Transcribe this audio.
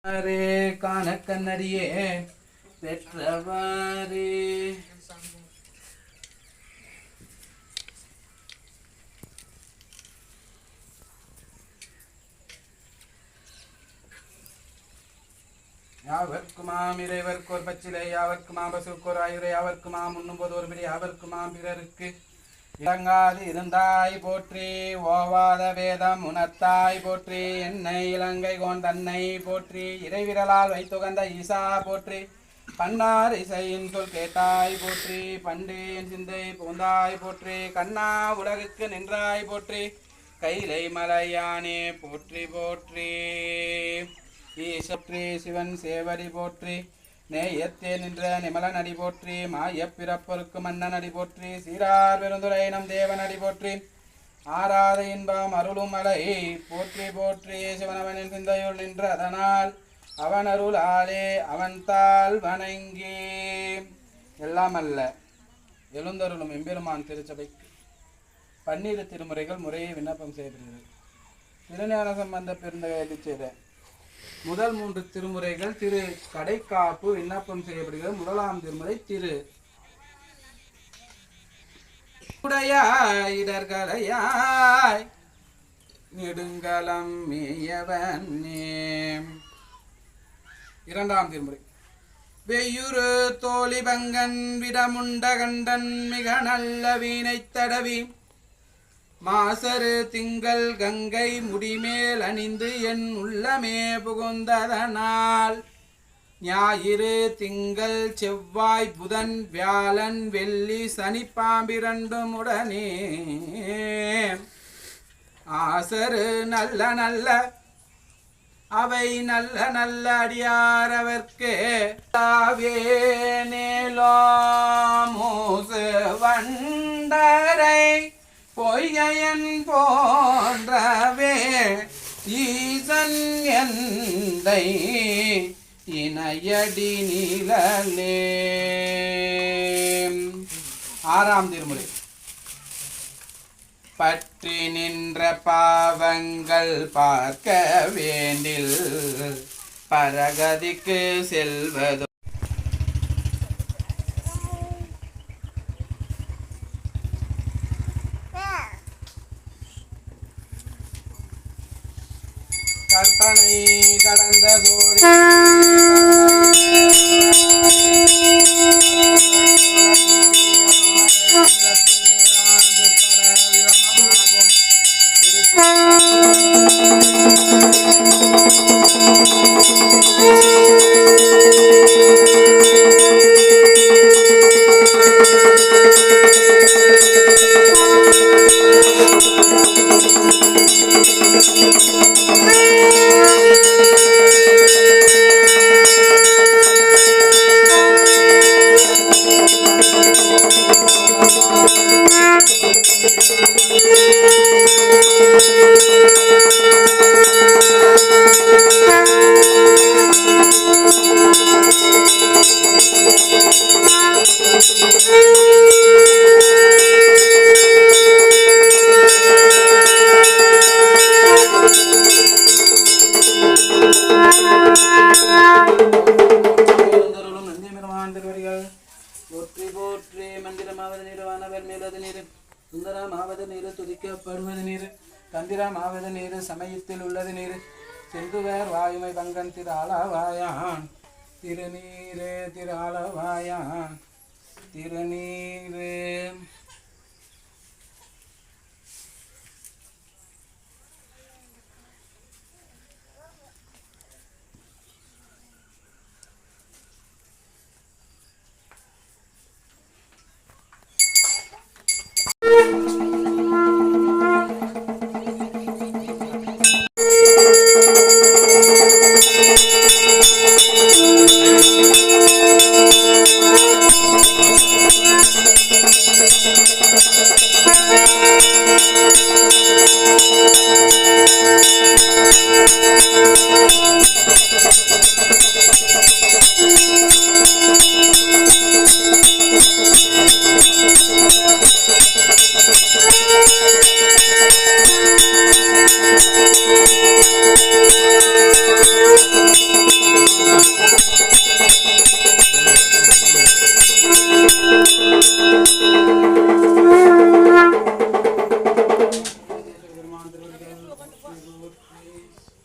காண கண்ணடியே பெற்றவாரே. யாவர்க்குமாம் இறைவர்க்கோர் பச்சிலை, யாவர்க்குமாம் பசுக்கோர் ஆயுரை, யாவர்க்குமாம் உண்ணும்போது ஒரு பிடி, யாவர்க்குமாம் பிறருக்கு இறங்காது இருந்தாய் போற்றி. ஓவாத வேதம் உணர்த்தாய் போற்றி. என்னை இலங்கை கோந்தன்னை போற்றி. இறைவிரலால் வைத்துகந்த ஈசா போற்றி. பன்னார் இசையின் சொல் கேட்டாய் போற்றி. பண்டேன் சிந்தை பூந்தாய் போற்றி. கண்ணா உலகுக்கு நின்றாய் போற்றி. கைலை மலையானே போற்றி போற்றி. ஈசொற்றி சிவன் சேவடி போற்றி. நேயத்தே நின்ற நிமலன் அடி போற்றி. மாய பிறப்பொருக்கு மன்னன் அடி போற்றி. சீரார் பெருந்துரை நம் தேவன் அடி போற்றி. ஆராத இன்பம் அருளும் மலை போற்றி போற்றி. சிவனவனின் சிந்தையுள் நின்ற அதனால் அவன் அருளாலே அவன் தாள் வணங்கி. எல்லாம் அல்ல எழுந்தருளும் எம்பெருமான் திருச்சபைக்கு 12 திருமுறைகள் முறையை விண்ணப்பம் செய்யப்படுகிறது. திருஞான சம்பந்த பெருந்தகை செய்த முதல் 3 திருமுறைகள் திரு கடைக்காப்பு விண்ணப்பம் செய்யப்படுகிறது. முதலாம் திருமுறை திரு இடர்களையாய் நெடுங்கலம் மேயவனே. இரண்டாம் திருமுறை வெய்யுறு தோழிபங்கன் விடமுண்ட கண்டன் மிக நல்ல வீணை தடவி மாசரு திங்கள் கங்கை முடிமேல் அணிந்து என் உள்ளமே புகுந்ததனால் ஞாயிறு திங்கள் செவ்வாய் புதன் வியாழன் வெள்ளி சனி பாம்பிரண்டும் உடனே ஆசரு நல்ல நல்ல அவை நல்ல நல்ல அடியாரவர்க்கே தாவேனேலோமூசு வண்டரை பொய்யன் போன்றவே ஈசன் எந்தை இணையடி நீலே. ஆறாம் திருமுறை பற்றி நின்ற பாவங்கள் பார்க்க வேண்டில் பரகதிக்கு செல்வதோ கற்பனை கடந்த சோதி போற்றி போற்றி. மந்திரமாவது நீர் வானவர் மேலது நீர் சுந்தரமாவது நீர் துதிக்கப்படுவது நீர் தந்திரமாவது நீர் சமயத்தில் உள்ளது நீர் செந்துவர் வாயுமை பங்கன் திரு ஆளவாயான் திருநீரு திரு ஆளவாயான் திருநீரு. போற்றி போற்றி